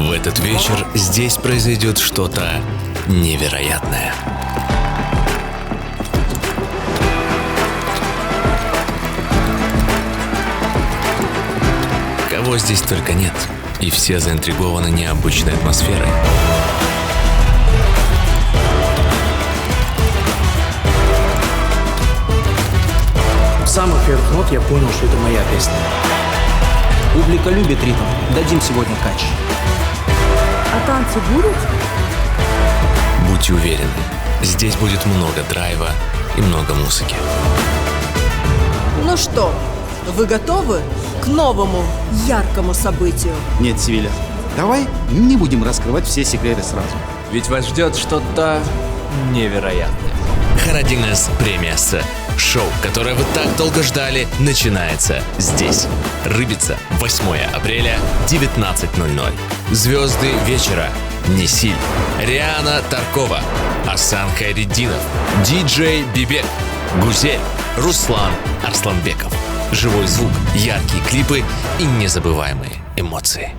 В этот вечер здесь произойдет что-то невероятное. Кого здесь только нет, и все заинтригованы необычной атмосферой. С самых первых нот я понял, что это моя песня. Публика любит ритм. Дадим сегодня кач. А танцы будут? Будьте уверены, здесь будет много драйва и много музыки. Ну что, вы готовы к новому яркому событию? Нет, Севиля, давай не будем раскрывать все секреты сразу. Ведь вас ждет что-то невероятное. Харадинес Премиас. Шоу, которое вы так долго ждали, начинается здесь. Рыбица, 8 апреля, 19:00. Звезды вечера. Несиль, Риана Таркова, Асан Хайретдинов, диджей Бибек, Гузель, Руслан Арсланбеков. Живой звук, яркие клипы и незабываемые эмоции.